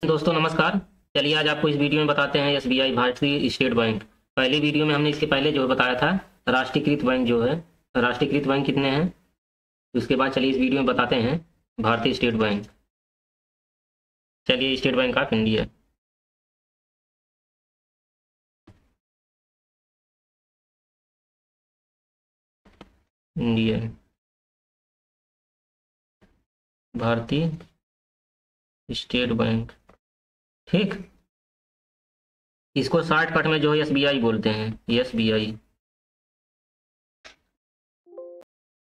दोस्तों नमस्कार। चलिए आज आपको इस वीडियो में बताते हैं एसबीआई भारतीय स्टेट बैंक। पहले वीडियो में हमने इसके पहले जो बताया था राष्ट्रीयकृत बैंक जो है, राष्ट्रीयकृत बैंक कितने हैं। उसके बाद चलिए इस वीडियो में बताते हैं भारतीय स्टेट बैंक। चलिए state bank of India. India भारतीय स्टेट बैंक। ठीक, इसको शॉर्टकट में जो है एसबीआई बोलते हैं, एसबीआई।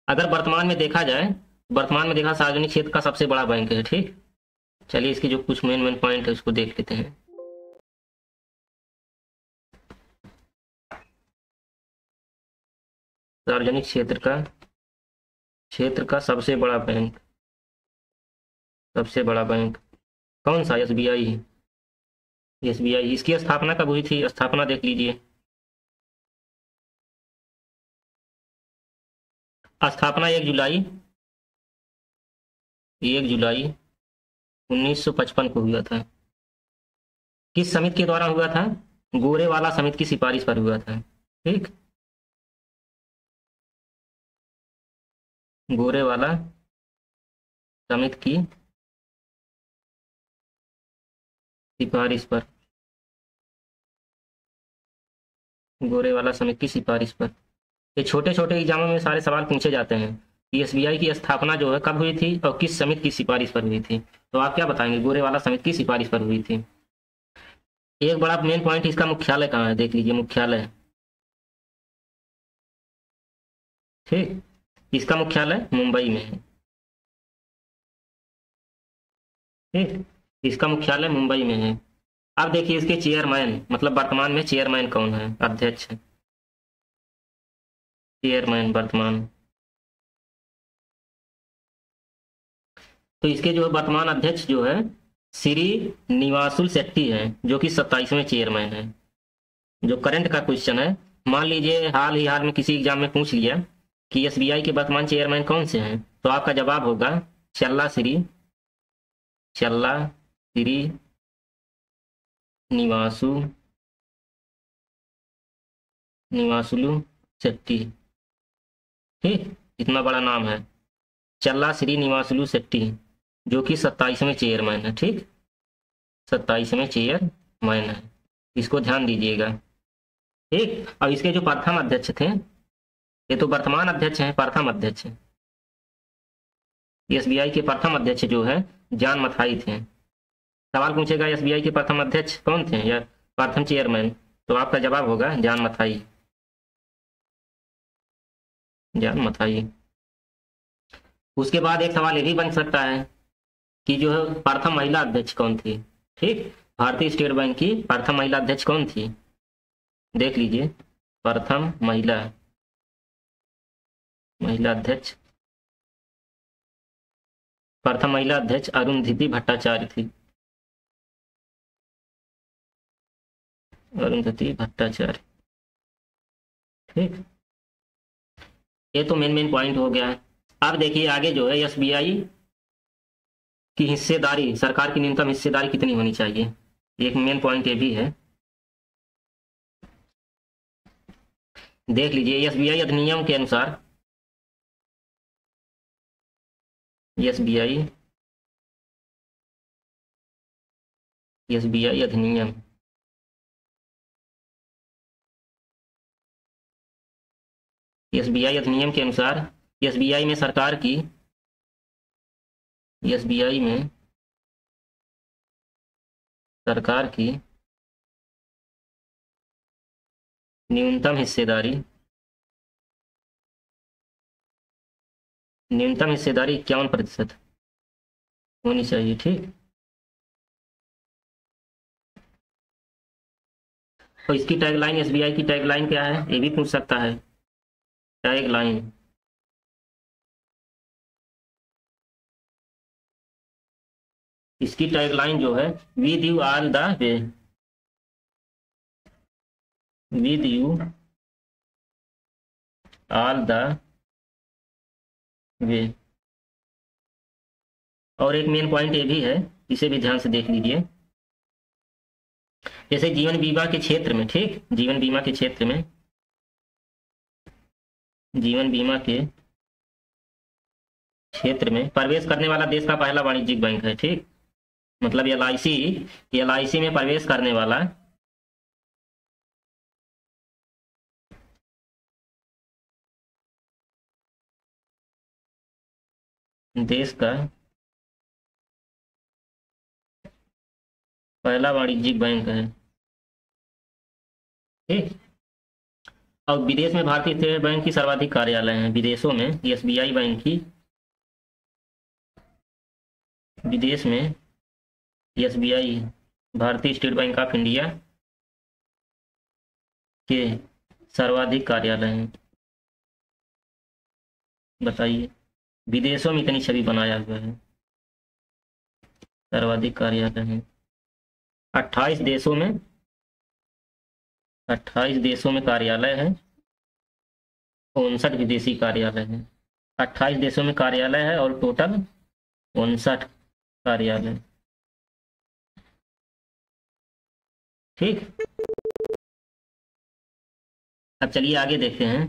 अगर वर्तमान में देखा जाए, वर्तमान में देखा सार्वजनिक क्षेत्र का सबसे बड़ा बैंक है। ठीक, चलिए इसके जो कुछ मेन मेन पॉइंट है उसको देख लेते हैं। सार्वजनिक क्षेत्र का सबसे बड़ा बैंक, सबसे बड़ा बैंक कौन सा? एसबीआई। एसबीआई इसकी स्थापना कब हुई थी? स्थापना देख लीजिए। स्थापना 1 जुलाई 1955 को हुआ था। किस समिति के द्वारा हुआ था? गोरेवाला समिति की सिफारिश पर हुआ था। ठीक, गोरेवाला समिति की सिफारिश पर, गोरेवाला समिति की सिफारिश पर। ये छोटे छोटे एग्जामों में सारे सवाल पूछे जाते हैं कि एसबीआई की स्थापना जो है कब हुई थी और किस समिति की सिफारिश पर हुई थी। तो आप क्या बताएंगे? गोरेवाला समिति की सिफारिश पर हुई थी। एक बड़ा मेन पॉइंट, इसका मुख्यालय कहाँ है? देख लीजिए मुख्यालय। ठीक, इसका मुख्यालय मुंबई में है। ठीक, इसका मुख्यालय मुंबई में है। अब देखिए इसके चेयरमैन, मतलब वर्तमान में चेयरमैन कौन है? अध्यक्ष, चेयरमैन वर्तमान। तो इसके जो है वर्तमान अध्यक्ष जो है श्री निवासुल शेट्टी है, जो कि 27वें चेयरमैन है। जो करंट का क्वेश्चन है, मान लीजिए हाल में किसी एग्जाम में पूछ लिया कि एसबीआई के वर्तमान चेयरमैन कौन से हैं, तो आपका जवाब होगा चल्ला श्री निवासुलु शेट्टी। ठीक, इतना बड़ा नाम है, चल्ला श्री निवासुलु शेट्टी, जो कि 27वें चेयरमैन है। ठीक, 27वें चेयरमैन है, इसको ध्यान दीजिएगा। ठीक, और इसके जो प्रथम अध्यक्ष थे, ये तो वर्तमान अध्यक्ष हैं, प्रथम अध्यक्ष एसबीआई के प्रथम अध्यक्ष जो है जॉन मथाई थे। सवाल पूछेगा एसबीआई के प्रथम अध्यक्ष कौन थे या प्रथम चेयरमैन, तो आपका जवाब होगा जॉन मथाई, जॉन मथाई। उसके बाद एक सवाल ये भी बन सकता है कि जो है प्रथम महिला अध्यक्ष कौन थी। ठीक, भारतीय स्टेट बैंक की प्रथम महिला अध्यक्ष कौन थी? देख लीजिए, प्रथम महिला अध्यक्ष, प्रथम महिला अध्यक्ष अरुंधति भट्टाचार्य थी। अरुंधति भट्टाचार्य। ठीक, ये तो मेन पॉइंट हो गया है। अब देखिए आगे जो है एसबीआई की हिस्सेदारी, सरकार की न्यूनतम हिस्सेदारी कितनी होनी चाहिए, एक मेन पॉइंट ये भी है। देख लीजिए एसबीआई अधिनियम के अनुसार, एसबीआई अधिनियम, एसबीआई अधिनियम के अनुसार एसबीआई में सरकार की, एसबीआई में सरकार की न्यूनतम हिस्सेदारी, न्यूनतम हिस्सेदारी 51% होनी चाहिए। ठीक, तो इसकी टैगलाइन, एसबीआई की टैगलाइन क्या है, ये भी पूछ सकता है। टैगलाइन, इसकी टैगलाइन जो है with you all the way, with you all the way. और एक मेन पॉइंट ये भी है, इसे भी ध्यान से देख लीजिए। जैसे जीवन बीमा के क्षेत्र में, ठीक, जीवन बीमा के क्षेत्र में, जीवन बीमा के क्षेत्र में प्रवेश करने वाला देश का पहला वाणिज्यिक बैंक है, ठीक, मतलब एलआईसी में प्रवेश करने वाला देश का पहला वाणिज्यिक बैंक है, ठीक। और विदेश में भारतीय स्टेट बैंक की सर्वाधिक कार्यालय हैं, विदेशों में एसबीआई बैंक की, विदेश में एसबीआई भारतीय स्टेट बैंक ऑफ इंडिया के सर्वाधिक कार्यालय हैं। बताइए, विदेशों में इतनी छवि बनाया हुआ है, सर्वाधिक कार्यालय हैं। 28 देशों में, 28 देशों में कार्यालय है, 59 विदेशी कार्यालय है। 28 देशों में कार्यालय है और टोटल 59 कार्यालय, ठीक। अब चलिए आगे देखते हैं।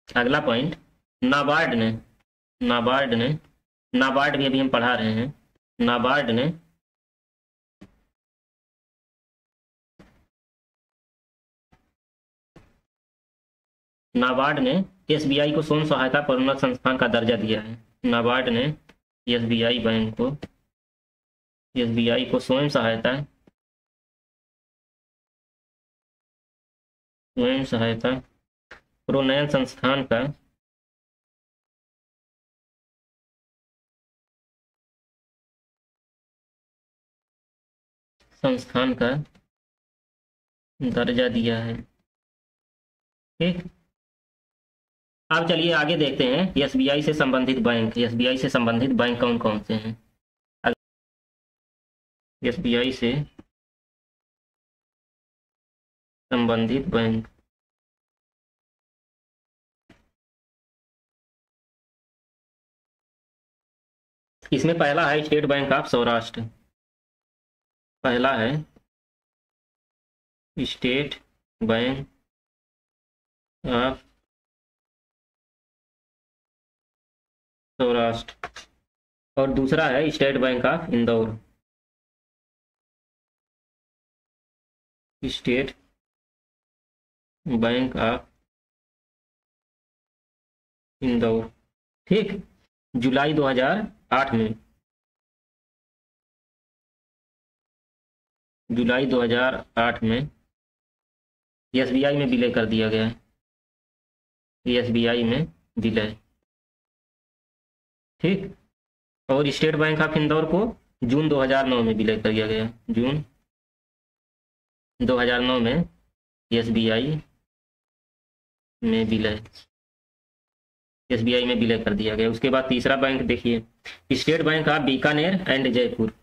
अगला पॉइंट, नाबार्ड ने, नाबार्ड ने, नाबार्ड भी अभी हम पढ़ा रहे हैं, नाबार्ड ने नाबार्ड ने एसबीआई को स्वयं सहायता प्रोन्नत संस्थान का दर्जा दिया है। नाबार्ड ने एसबीआई बैंक को, एसबीआई को स्वयं सहायता, स्वयं सहायता प्रोन्नयन संस्थान का दर्जा दिया है, ठीक। अब चलिए आगे देखते हैं एसबीआई से संबंधित बैंक, एसबीआई से संबंधित बैंक कौन कौन से हैं। एसबीआई से संबंधित बैंक, इसमें पहला है स्टेट बैंक ऑफ सौराष्ट्र, पहला है स्टेट बैंक ऑफ सौराष्ट्र और दूसरा है state bank of Indore, state bank of Indore, ठीक। जुलाई 2008 में, जुलाई 2008 में एसबीआई में विलय कर दिया गया है, एसबीआई में विलय, ठीक। और स्टेट बैंक ऑफ इंदौर को जून 2009 में विलय कर दिया गया, जून 2009 में एसबीआई में विलय, एसबीआई में विलय कर दिया गया। उसके बाद तीसरा बैंक देखिए, state bank of Bikaner and Jaipur,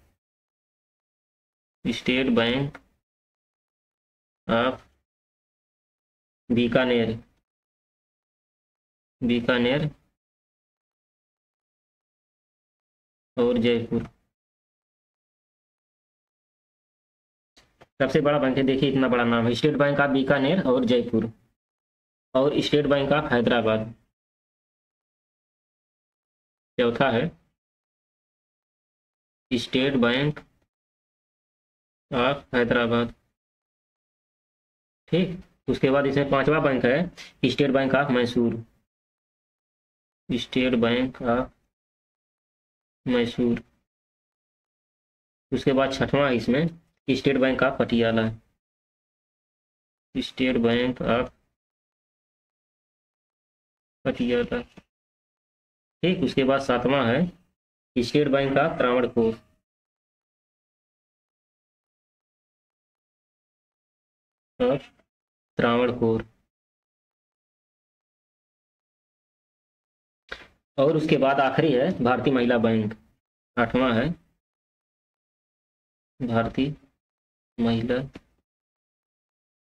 state bank of Bikaner, Bikaner और जयपुर, सबसे बड़ा बैंक है, देखिए इतना बड़ा नाम है, स्टेट बैंक ऑफ बीकानेर और जयपुर और स्टेट बैंक ऑफ हैदराबाद। चौथा है स्टेट बैंक ऑफ हैदराबाद, ठीक। उसके बाद इसमें पांचवा बैंक है state bank of Mysore, state bank of Mysore. उसके बाद छठवां इसमें state bank of Patiala, state bank of Patiala, ठीक। उसके बाद सातवां है state bank of Travancore, Travancore. और उसके बाद आखिरी है भारतीय महिला बैंक, आठवां है भारतीय महिला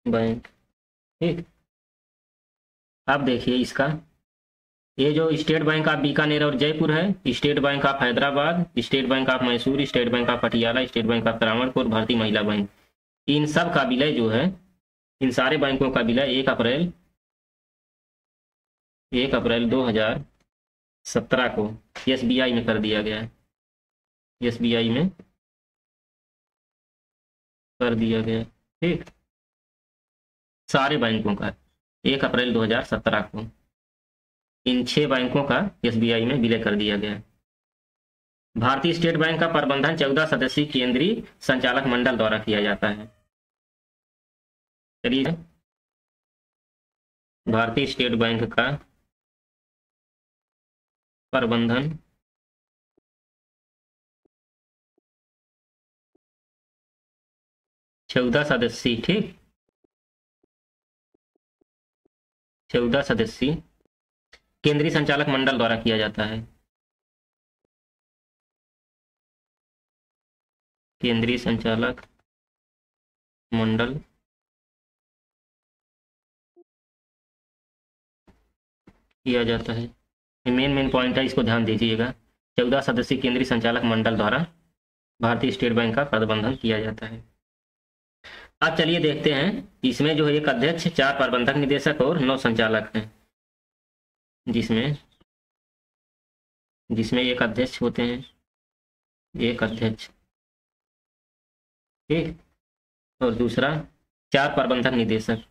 बैंक, ठीक। आप देखिए इसका ये जो स्टेट बैंक ऑफ बीकानेर और जयपुर है, state bank of Hyderabad, state bank of Mysore, state bank of Patiala, state bank of Travancore, भारतीय महिला बैंक, इन सब का विलय जो है, इन सारे बैंकों का विलय 1 अप्रैल 2017 को एसबीआई में कर दिया गया है। एसबीआई में कर दिया गया, ठीक, सारे बैंकों का 1 अप्रैल 2017 को इन 6 बैंकों का एसबीआई में विलय कर दिया गया है। भारतीय स्टेट बैंक का प्रबंधन 14 सदस्यीय केंद्रीय संचालक मंडल द्वारा किया जाता है। चलिए, भारतीय स्टेट बैंक का प्रबंधन 14 सदस्यीय, ठीक, 14 सदस्यीय केंद्रीय संचालक मंडल द्वारा किया जाता है। केंद्रीय संचालक मंडल किया जाता है। मेन पॉइंट है, इसको ध्यान दीजिएगा। 14 सदस्यीय केंद्रीय संचालक मंडल द्वारा भारतीय स्टेट बैंक का प्रबंधन किया जाता है। अब चलिए देखते हैं, इसमें जो है एक अध्यक्ष, 4 प्रबंधक निदेशक और 9 संचालक हैं, जिसमें जिसमें एक अध्यक्ष होते हैं, एक अध्यक्ष, ठीक, और दूसरा 4 प्रबंधक निदेशक,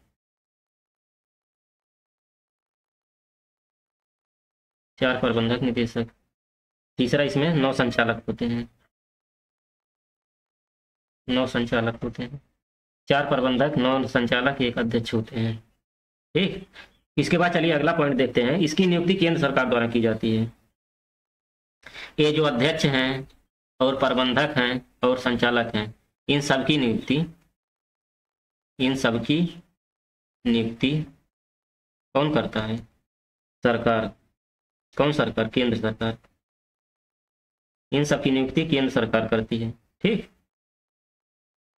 4 प्रबंधक निदेशक, तीसरा इसमें 9 संचालक होते हैं, 9 संचालक होते हैं, 4 प्रबंधक, 9 संचालक, एक अध्यक्ष होते हैं, ठीक। इसके बाद चलिए अगला पॉइंट देखते हैं। इसकी नियुक्ति केंद्र सरकार द्वारा की जाती है। ये जो अध्यक्ष हैं और प्रबंधक हैं और संचालक हैं, इन सबकी नियुक्ति कौन करता है? सरकार। कौन सरकार? केंद्र सरकार। इन सबकी नियुक्ति केंद्र सरकार करती है, ठीक,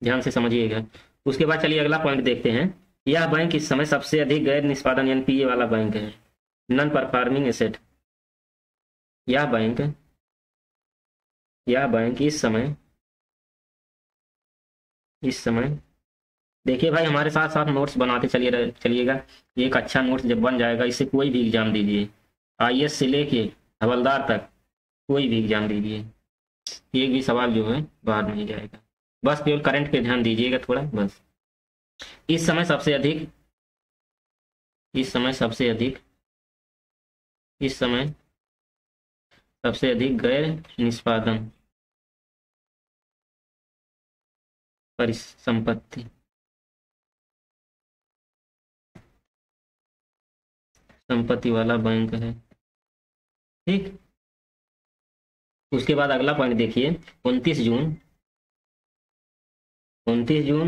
ध्यान से समझिएगा। उसके बाद चलिए अगला पॉइंट देखते हैं। यह बैंक इस समय सबसे अधिक गैर निष्पादन एनपीए वाला बैंक है, नॉन परफॉर्मिंग एसेट। यह बैंक इस समय देखिए भाई, हमारे साथ साथ नोट्स बनाते चलिएगा। एक अच्छा नोट्स जब बन जाएगा, इससे कोई भी एग्जाम दीजिए, आईएएस से लेके हवलदार तक कोई भी एग्जाम दीजिए, एक भी सवाल जो है बाहर नहीं जाएगा। बस केवल करंट पे ध्यान दीजिएगा थोड़ा, बस। इस समय सबसे अधिक गैर निष्पादन परिसंपत्ति वाला बैंक है, ठीक। उसके बाद अगला पॉइंट देखिए। 29 जून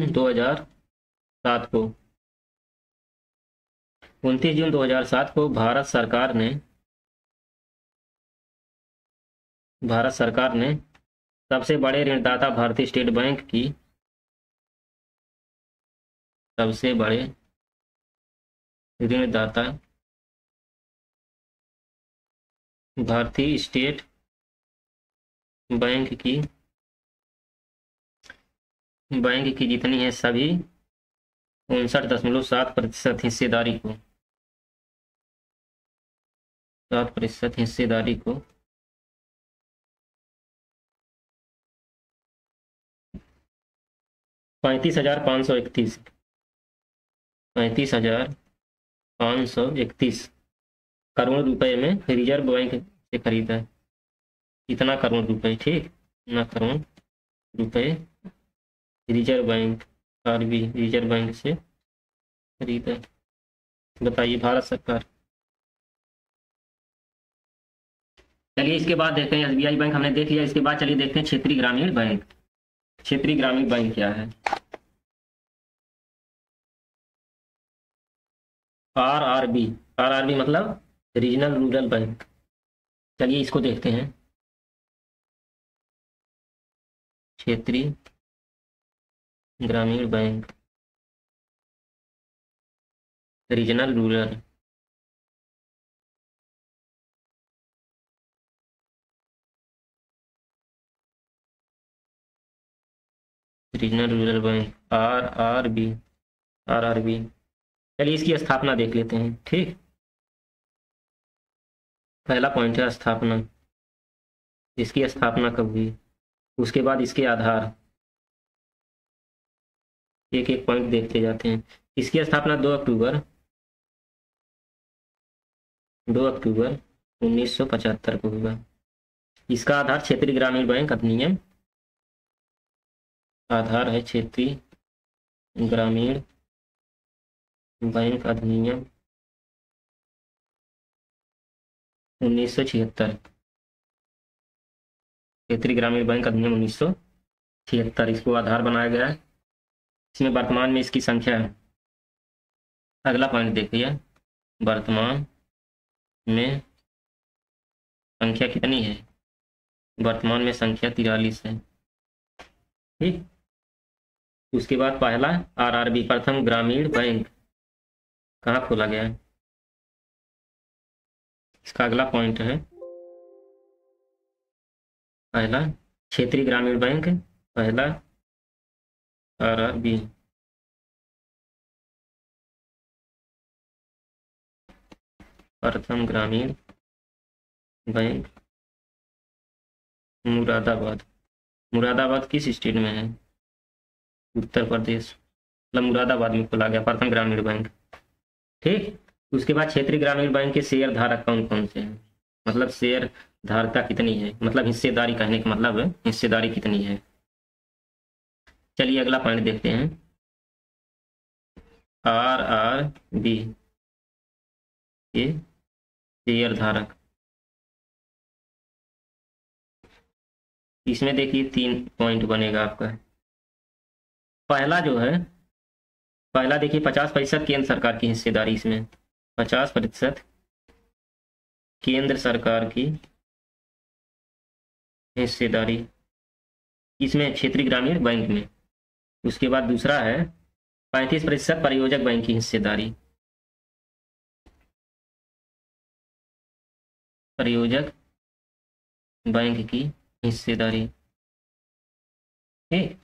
2007 को 29 जून 2007 को भारत सरकार ने सबसे बड़े ऋणदाता भारतीय स्टेट बैंक की सबसे बड़े ऋणदाता भारतीय स्टेट बैंक की जितनी है सभी 59.7% हिस्सेदारी को 7% हिस्सेदारी को 35,531 करोड़ रुपए में रिजर्व बैंक से खरीदा है। इतना करोड़ रुपए, ठीक, इतना करोड़ रुपए reserve bank, RB reserve bank से खरीदा। बताइए, भारत सरकार। चलिए इसके बाद देखते हैं, एसबीआई बैंक हमने देख लिया। इसके बाद चलिए देखते हैं क्षेत्रीय ग्रामीण बैंक। क्षेत्रीय ग्रामीण बैंक क्या है? आरआरबी मतलब रीजनल रूरल बैंक। चलिए इसको देखते हैं। क्षेत्रीय ग्रामीण bank, regional rural regional rural bank, R R B. चलिए इसकी स्थापना देख लेते हैं। ठीक, पहला पॉइंट है स्थापना, इसकी स्थापना कब हुई, उसके बाद इसके आधार, एक एक पॉइंट देखते जाते हैं। इसकी स्थापना 2 अक्टूबर 1975 को हुआ। इसका आधार क्षेत्रीय ग्रामीण बैंक अधिनियम, आधार है क्षेत्रीय ग्रामीण बैंक अधिनियम 1976, क्षेत्रीय ग्रामीण बैंक अधिनियम 1976 इसको आधार बनाया गया है। इसमें वर्तमान में इसकी संख्या है, अगला पॉइंट देखिए, वर्तमान में संख्या कितनी है, वर्तमान में संख्या 43 है। ठीक, उसके बाद पहला आरआरबी, प्रथम ग्रामीण बैंक कहाँ खोला गया है, इसका अगला पॉइंट है, पहला क्षेत्रीय ग्रामीण बैंक, पहला आरआरबी, प्रथम ग्रामीण बैंक मुरादाबाद। मुरादाबाद किस स्टेट में है, उत्तर प्रदेश, मतलब मुरादाबाद में खोला गया प्रथम ग्रामीण बैंक। ठीक, उसके बाद क्षेत्रीय ग्रामीण बैंक के शेयर धारक कौन कौन से हैं, मतलब शेयर धारकता कितनी है, मतलब हिस्सेदारी, कहने का मतलब है हिस्सेदारी कितनी है। चलिए अगला पॉइंट देखते हैं, आरआरबी के शेयर धारक। इसमें देखिए 3 पॉइंट बनेगा आपका। पहला जो है, पहला देखिए 50% केंद्र सरकार की हिस्सेदारी, इसमें 50% केंद्र सरकार की हिस्सेदारी इसमें क्षेत्रीय ग्रामीण बैंक में। उसके बाद दूसरा है 35% परियोजक बैंक की हिस्सेदारी, परियोजक बैंक की हिस्सेदारी। ठीक,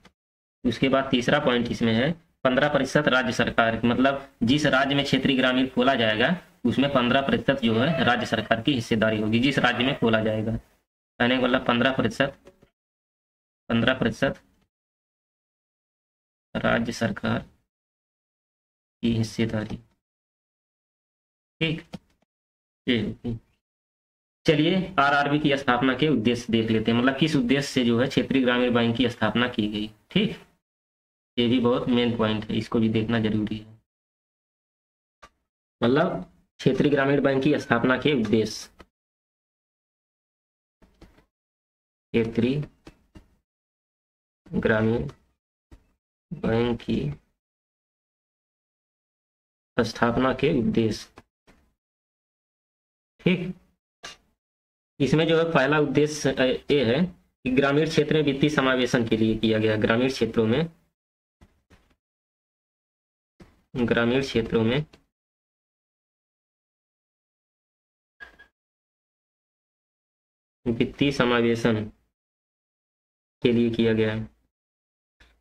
उसके बाद तीसरा पॉइंट इसमें है 15% राज्य सरकार, मतलब जिस राज्य में क्षेत्रीय ग्रामीण खोला जाएगा उसमें 15% जो है राज्य सरकार की हिस्सेदारी होगी, जिस राज्य में खोला जाएगा, कहने का मतलब 15% राज्य सरकार की हिस्सेदारी। ठीक, चलिए आरआरबी की स्थापना के उद्देश्य देख लेते हैं, मतलब किस उद्देश्य से जो है क्षेत्रीय ग्रामीण बैंक की स्थापना की गई। ठीक, ये भी बहुत मेन पॉइंट है, इसको भी देखना जरूरी है, मतलब क्षेत्रीय ग्रामीण बैंक की स्थापना के उद्देश्य, क्षेत्रीय ग्रामीण बैंक की स्थापना के उद्देश्य। ठीक, इसमें जो है पहला उद्देश्य ये है कि ग्रामीण क्षेत्र में वित्तीय समावेशन के लिए किया गया, ग्रामीण क्षेत्रों में वित्तीय समावेशन के लिए किया गया है।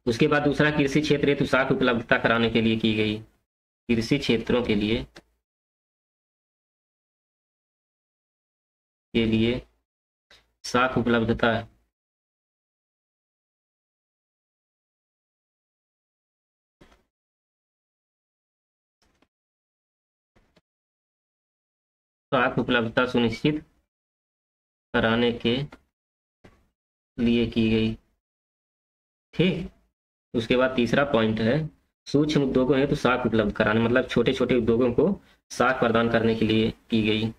उसके बाद दूसरा कृषि क्षेत्र हेतु साख उपलब्धता कराने के लिए की गई, कृषि क्षेत्रों के लिए साख उपलब्धता सुनिश्चित कराने के लिए की गई। ठीक, उसके बाद तीसरा पॉइंट है सूक्ष्म उद्योगों हेतु साख उपलब्ध कराने, मतलब छोटे छोटे उद्योगों को साख प्रदान करने के लिए की गई,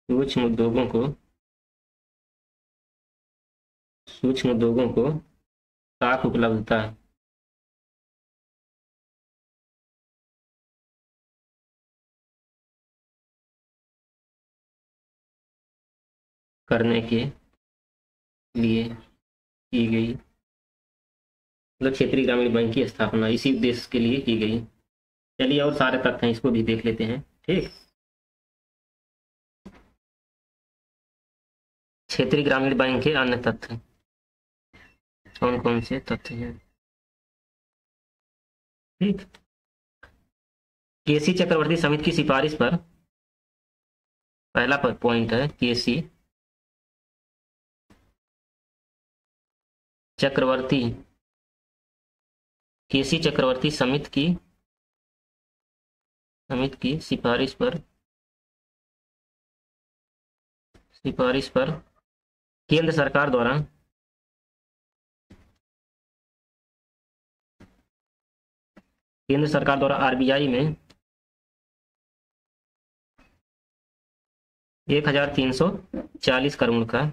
सूक्ष्म उद्योगों को साख उपलब्धता करने के लिए की गई, मतलब क्षेत्रीय ग्रामीण बैंक की स्थापना इसी उद्देश्य के लिए की गई। चलिए और सारे तथ्य हैं, इसको भी देख लेते हैं। ठीक, क्षेत्रीय ग्रामीण बैंक के अन्य तथ्य कौन कौन से तथ्य हैं? ठीक। केसी चक्रवर्ती समिति की सिफारिश पर, पहला पॉइंट है चक्रवर्ती केसी चक्रवर्ती समिति की सिफारिश पर केंद्र सरकार द्वारा आरबीआई में 1340 करोड़ का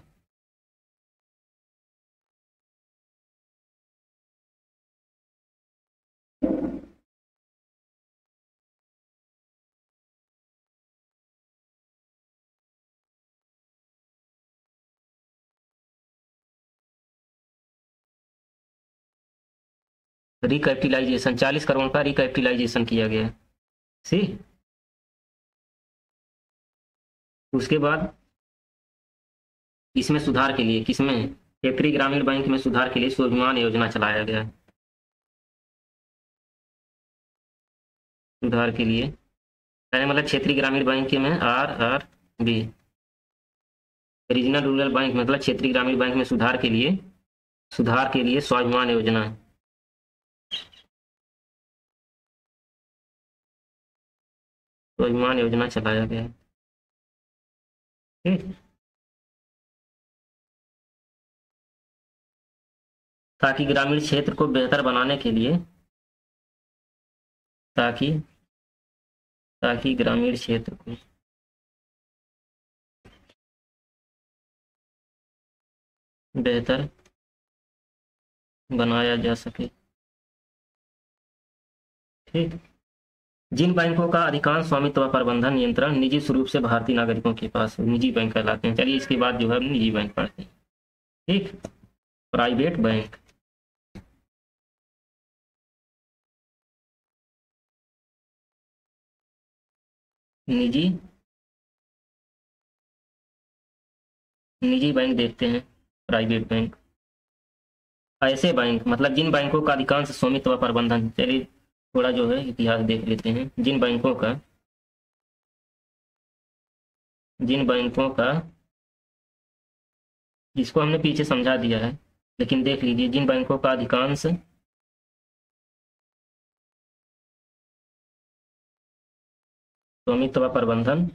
रिकैपिटलाइजेशन, 40 करोड़ का रिकैपिटलाइजेशन किया गया। सी उसके बाद इसमें सुधार के लिए, किसमें? क्षेत्रीय ग्रामीण बैंक में सुधार के लिए स्वाभिमान योजना चलाया गया। सुधार के लिए मतलब क्षेत्रीय ग्रामीण बैंक में RRB, रीजनल रूरल बैंक मतलब क्षेत्रीय ग्रामीण बैंक में सुधार के लिए स्वाभिमान योजना। स्वाभिमान योजना चलाया गया। ठीक। ताकि ग्रामीण क्षेत्र को बेहतर बनाने के लिए, ताकि ग्रामीण क्षेत्र को बेहतर बनाया जा सके। ठीक। जिन बैंकों का अधिकांश स्वामित्व व प्रबंधन नियंत्रण निजी स्वरूप से भारतीय नागरिकों के पास है, निजी बैंक कहलाते हैं। चलिए इसके बाद जो है निजी बैंक पढ़ते हैं। ठीक। प्राइवेट बैंक, निजी बैंक देखते हैं। प्राइवेट बैंक, ऐसे बैंक मतलब जिन बैंकों का अधिकांश स्वामित्व व प्रबंधन, चलिए थोड़ा जो है इतिहास देख लेते हैं। जिन बैंकों का जिसको हमने पीछे समझा दिया है, लेकिन देख लीजिए, जिन बैंकों का अधिकांश स्वामित्व व प्रबंधन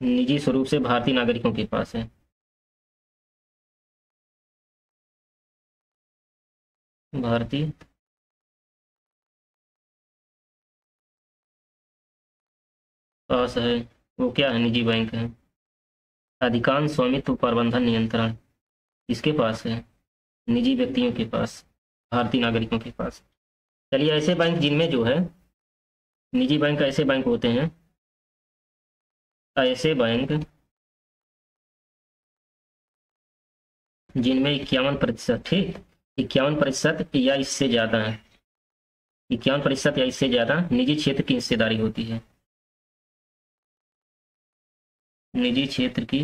निजी स्वरूप से भारतीय नागरिकों के पास है। भारतीय पास है, वो क्या है? निजी बैंक है। अधिकांश स्वामित्व प्रबंधन नियंत्रण किसके पास है? निजी व्यक्तियों के पास, भारतीय नागरिकों के पास। चलिए ऐसे बैंक जिनमें जो है निजी बैंक, ऐसे बैंक होते हैं, ऐसे बैंक जिनमें 51%, ठीक, 51% या इससे ज़्यादा है, 51% या इससे ज़्यादा निजी क्षेत्र की हिस्सेदारी होती है। निजी क्षेत्र की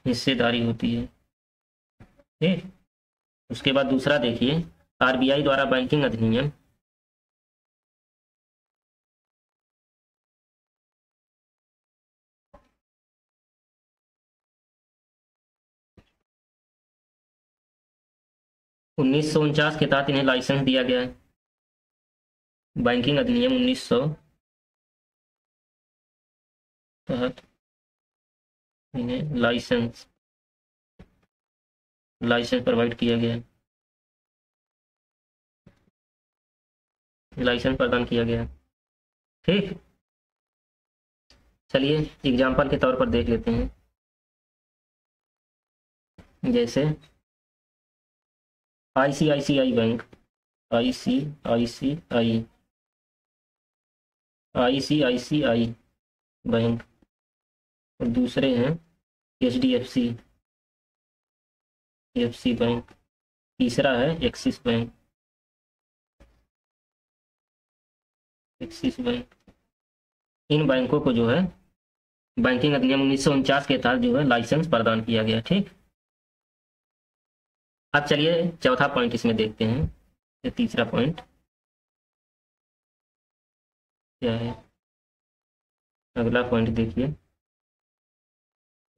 हिस्सेदारी होती है। ठीक। उसके बाद दूसरा देखिए, आरबीआई द्वारा बैंकिंग अधिनियम 1949 के तहत इन्हें लाइसेंस दिया गया है। बैंकिंग अधिनियम 1900 तहत इन्हें लाइसेंस प्रोवाइड किया गया है, लाइसेंस प्रदान किया गया है। ठीक। चलिए एग्जाम्पल के तौर पर देख लेते हैं। जैसे आईसीआईसीआई बैंक, आईसीआईसीआई बैंक, और दूसरे हैं एचडीएफसी बैंक, तीसरा है एक्सिस बैंक। एक्सिस बैंक, इन बैंकों को जो है बैंकिंग अधिनियम 1949 के तहत जो है लाइसेंस प्रदान किया गया। ठीक, अब चलिए चौथा पॉइंट इसमें देखते हैं। ये तीसरा पॉइंट क्या है, अगला पॉइंट देखिए।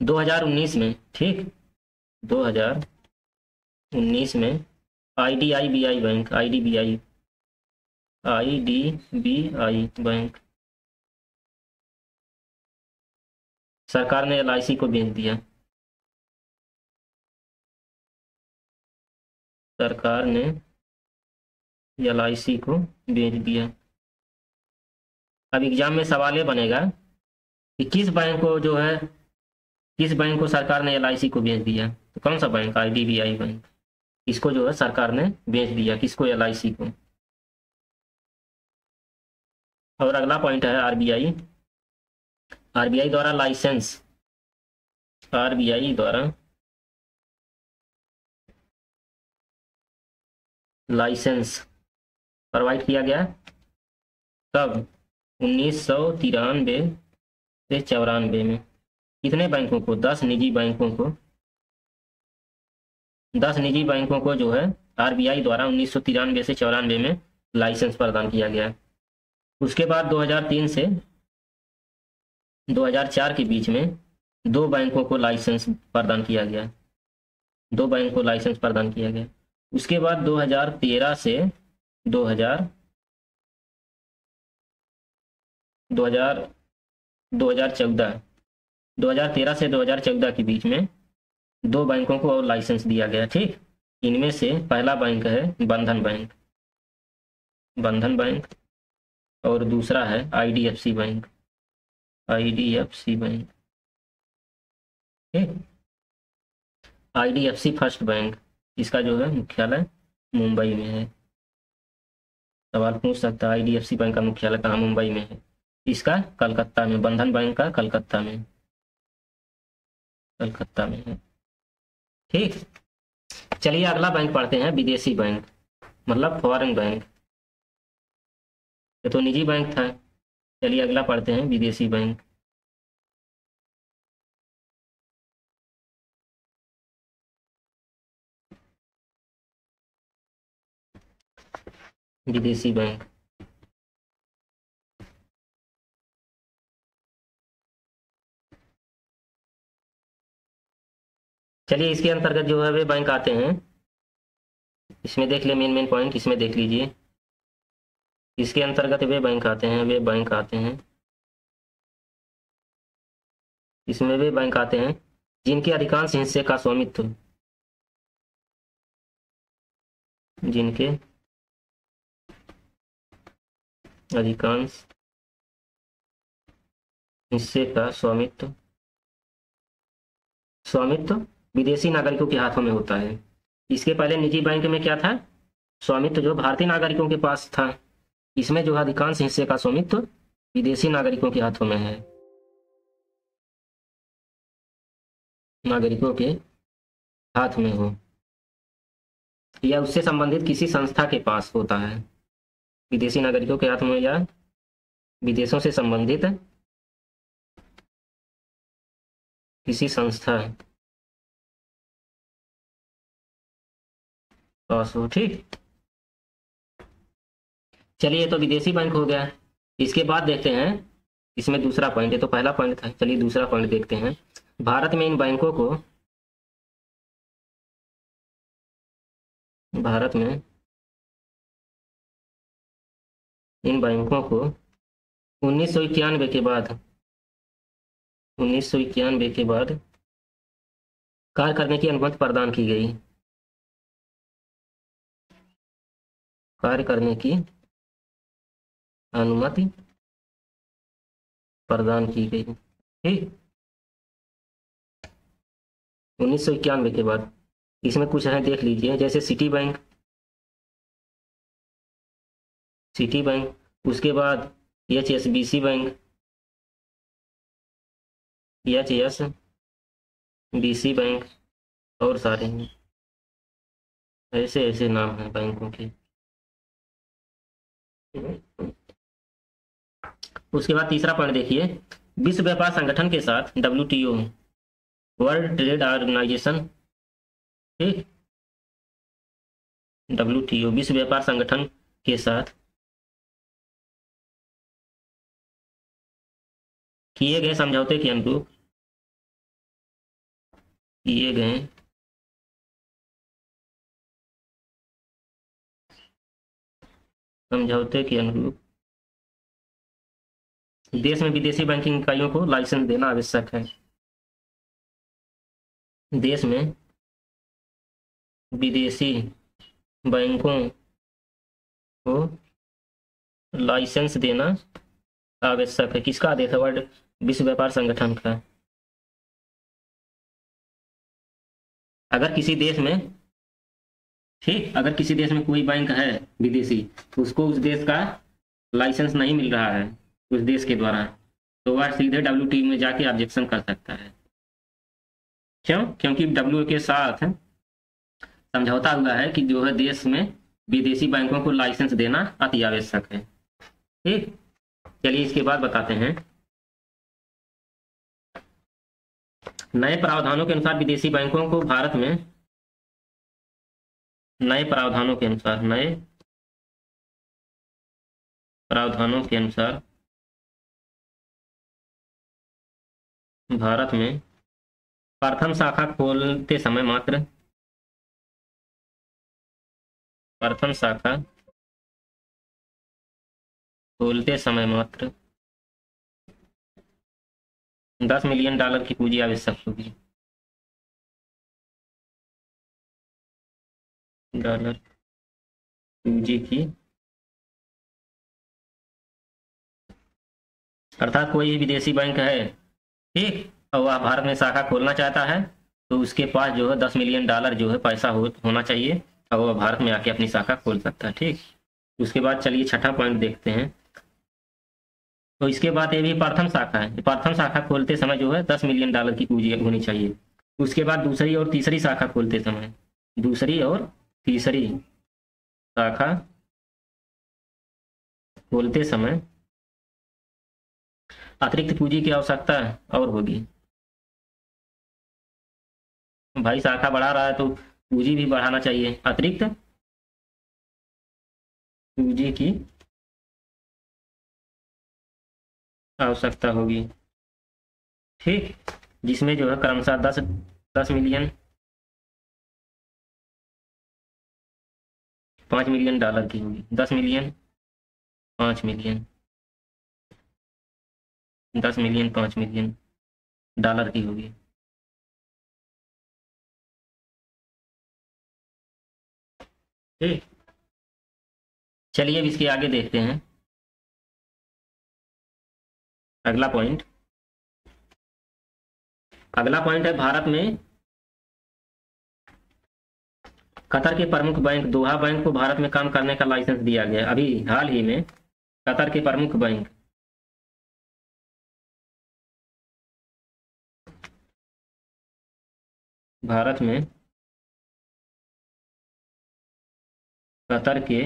2019 में, ठीक, 2019 में आईडीआईबीआई बैंक, आईडीबीआई बैंक, सरकार ने एलआईसी को बेच दिया। सरकार ने एलआईसी को बेच दिया। अब एग्जाम में सवाल ये बनेगा कि किस बैंक को जो है, किस बैंक को सरकार ने एलआईसी को बेच दिया, तो कौन सा बैंक, आईडीबीआई बैंक, इसको जो है सरकार ने बेच दिया, किसको, एलआईसी को। और अगला पॉइंट है आरबीआई, आरबीआई द्वारा लाइसेंस, आरबीआई द्वारा लाइसेंस प्रोवाइड किया गया कब, 1993 से 94 में। कितने बैंकों को, 10 निजी बैंकों को, 10 निजी बैंकों को जो है आरबीआई द्वारा 1993 से 94 में लाइसेंस प्रदान किया गया। उसके बाद 2003 से 2004 के बीच में 2 बैंकों को लाइसेंस प्रदान किया गया, 2 बैंक को लाइसेंस प्रदान किया गया। उसके बाद 2013 से 2000 2014 2013 से 2014 के बीच में 2 बैंकों को और लाइसेंस दिया गया। ठीक, इनमें से पहला बैंक है बंधन बैंक, बंधन बैंक, और दूसरा है आईडीएफसी बैंक, आईडीएफसी बैंक। ठीक, आईडीएफसी फर्स्ट बैंक, इसका जो है मुख्यालय मुंबई में है। सवाल पूछ सकता है आईडीएफसी बैंक का मुख्यालय कहाँ, मुंबई में है। इसका कलकत्ता में, बंधन बैंक का कलकत्ता में, कलकत्ता में है। ठीक, चलिए अगला बैंक पढ़ते हैं, विदेशी बैंक, मतलब फॉरेन बैंक। ये तो निजी बैंक था, चलिए अगला पढ़ते हैं विदेशी बैंक। विदेशी बैंक, चलिए इसके अंतर्गत जो है वे बैंक आते हैं, इसमें देख ले, मेन मेन पॉइंट इसमें देख लीजिए। इसके अंतर्गत वे बैंक आते हैं, वे बैंक आते हैं, इसमें वे बैंक आते हैं जिनके अधिकांश हिस्से का स्वामित्व, जिनके अधिकांश हिस्से का स्वामित्व विदेशी नागरिकों के हाथों में होता है। इसके पहले निजी बैंक में क्या था, स्वामित्व जो भारतीय नागरिकों के पास था, इसमें जो अधिकांश हिस्से का स्वामित्व विदेशी नागरिकों के हाथों में है, नागरिकों के हाथ में हो या उससे संबंधित किसी संस्था के पास होता है, विदेशी नागरिकों के हाथ में या विदेशों से संबंधित किसी संस्था पास हो। ठीक, चलिए तो विदेशी बैंक हो गया। इसके बाद देखते हैं, इसमें दूसरा पॉइंट है, तो पहला पॉइंट था, चलिए दूसरा पॉइंट देखते हैं। भारत में इन बैंकों को, भारत में इन बैंकों को 1991 के बाद, 1991 के बाद कार्य करने की अनुमति प्रदान की गई, कार्य करने की अनुमति प्रदान की गई। ठीक, 1991 के बाद। इसमें कुछ है, देख लीजिए, जैसे सिटी बैंक, सिटी बैंक, उसके बाद एचएसबीसी बैंक, एचएसबीसी बैंक, और सारे हैं, ऐसे ऐसे नाम हैं बैंकों के। उसके बाद तीसरा पॉइंट देखिए, विश्व व्यापार संगठन के साथ WTO, वर्ल्ड ट्रेड ऑर्गेनाइजेशन, ठीक, WTO विश्व व्यापार संगठन के साथ किए गए समझौते के अनुरूप, किए गए समझौते के अनुरूप देश में विदेशी बैंकिंग इकाइयों को लाइसेंस देना आवश्यक है। देश में विदेशी बैंकों को लाइसेंस देना आवश्यक है। किसका आदेश है? वर्ल्ड विश्व व्यापार संगठन का। अगर किसी देश में, ठीक, अगर किसी देश में कोई बैंक है विदेशी, उसको उस देश का लाइसेंस नहीं मिल रहा है उस देश के द्वारा, तो वह सीधे WTO में जाके ऑब्जेक्शन कर सकता है। क्यों? क्योंकि WTO के साथ समझौता हुआ है कि जो है देश में विदेशी बैंकों को लाइसेंस देना अति आवश्यक है। ठीक, चलिए इसके बाद बताते हैं। नए प्रावधानों के अनुसार विदेशी बैंकों को भारत में, नए प्रावधानों के अनुसार, नए प्रावधानों के अनुसार भारत में प्रथम शाखा खोलते समय मात्र, प्रथम शाखा खोलते समय मात्र $10 मिलियन की पूंजी आवश्यक होगी। डॉलर पूंजी की, अर्थात कोई विदेशी बैंक है, ठीक, और वह भारत में शाखा खोलना चाहता है, तो उसके पास जो है $10 मिलियन जो है पैसा होना चाहिए, और वह भारत में आके अपनी शाखा खोल सकता है। ठीक, उसके बाद चलिए छठा पॉइंट देखते हैं। तो इसके बाद ये भी प्रथम शाखा है। प्रथम शाखा खोलते समय जो है $10 मिलियन की पूंजी होनी चाहिए। उसके बाद दूसरी और तीसरी शाखा खोलते समय, दूसरी और तीसरी शाखा खोलते समय अतिरिक्त पूंजी की आवश्यकता और होगी। भाई शाखा बढ़ा रहा है तो पूंजी भी बढ़ाना चाहिए, अतिरिक्त पूंजी की आवश्यकता होगी। ठीक, जिसमें जो है क्रमशः 10 मिलियन, $5 मिलियन की होगी। 10 मिलियन, 5 मिलियन, 10 मिलियन, $5 मिलियन की होगी। ठीक, चलिए अब इसके आगे देखते हैं। अगला पॉइंट, अगला पॉइंट है भारत में कतर के प्रमुख बैंक दोहा बैंक को भारत में काम करने का लाइसेंस दिया गया। अभी हाल ही में कतर के प्रमुख बैंक, भारत में कतर के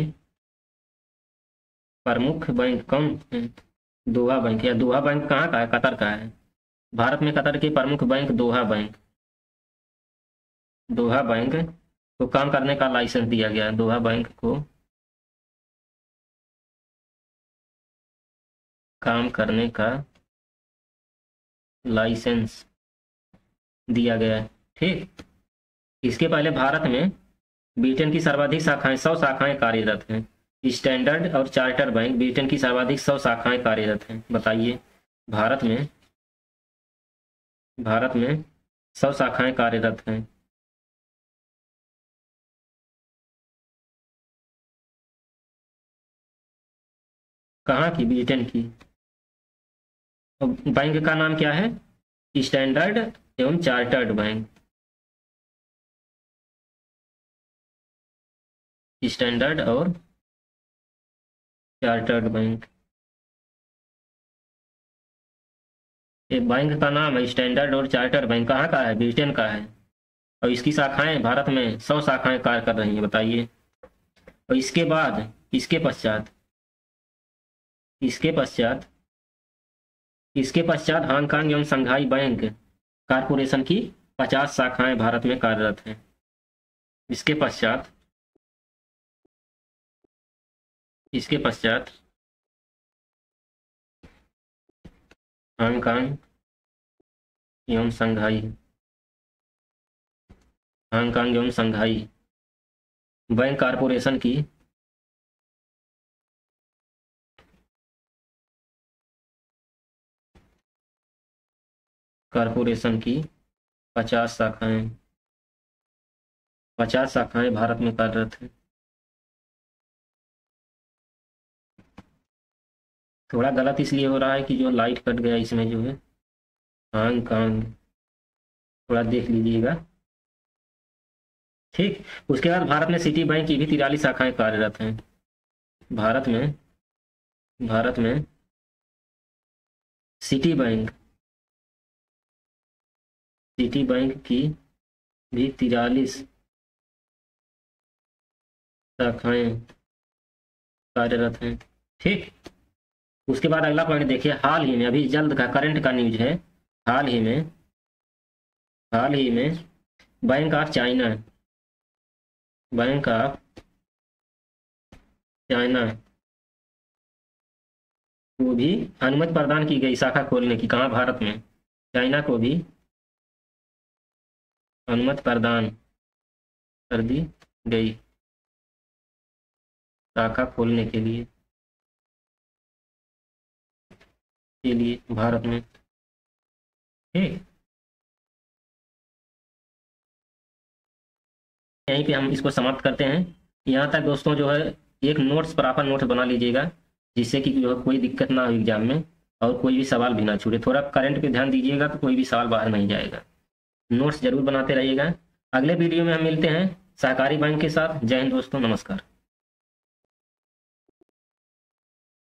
प्रमुख बैंक कौन है? दोहा बैंक। या दोहा बैंक कहाँ का है? कतर का है। भारत में कतर के प्रमुख बैंक दोहा बैंक, दोहा बैंक को काम करने का लाइसेंस दिया गया। दोहा बैंक को काम करने का लाइसेंस दिया गया। ठीक, इसके पहले भारत में ब्रिटेन की सर्वाधिक शाखाएं, 100 शाखाएं कार्यरत हैं। स्टैंडर्ड और चार्टर बैंक ब्रिटेन की सर्वाधिक 100 शाखाएं कार्यरत हैं। बताइए, भारत में 100 शाखाएं कार्यरत हैं। कहाँ की? ब्रिटेन की। बैंक का नाम क्या है? स्टैंडर्ड एवं चार्टर्ड बैंक, स्टैंडर्ड और चार्टर्ड बैंक। ये बैंक का नाम है स्टैंडर्ड और चार्टर्ड बैंक। कहाँ का है? ब्रिटेन का है। और इसकी शाखाएं भारत में 100 शाखाएं कार्य कर रही हैं। बताइए। और इसके बाद, इसके पश्चात इसके पश्चात हांगकांग एवं संघाई बैंक कारपोरेशन की 50 शाखाएं भारत में कार्यरत हैं। इसके पश्चात हांगकांग एवं संघाई बैंक कारपोरेशन की 50 शाखाएं भारत में कार्यरत हैं। थोड़ा गलत इसलिए हो रहा है कि जो लाइट कट गया इसमें जो है हांगकांग, थोड़ा देख लीजिएगा। ठीक, उसके बाद भारत में सिटी बैंक की भी 43 शाखाएं कार्यरत हैं। भारत में सिटी बैंक की भी 43 शाखाएं कार्यरत हैं। ठीक, उसके बाद अगला पॉइंट देखिए, हाल ही में, अभी जल्द का करंट का न्यूज है, हाल ही में बैंक ऑफ चाइना को भी अनुमति प्रदान की गई शाखा खोलने की। कहाँ? भारत में। चाइना को भी अनुमति प्रदान कर दी गई शाखा खोलने के लिए भारत में। ठीक, यहीं पे हम इसको समाप्त करते हैं। यहाँ तक दोस्तों जो है एक प्रॉपर नोट्स बना लीजिएगा, जिससे कि जो है कोई दिक्कत ना हो एग्जाम में और कोई भी सवाल भी ना छूटे। थोड़ा करंट पे ध्यान दीजिएगा तो कोई भी सवाल बाहर नहीं जाएगा। नोट्स जरूर बनाते रहिएगा। अगले वीडियो में हम मिलते हैं सहकारी बैंक के साथ। जय हिंद दोस्तों, नमस्कार।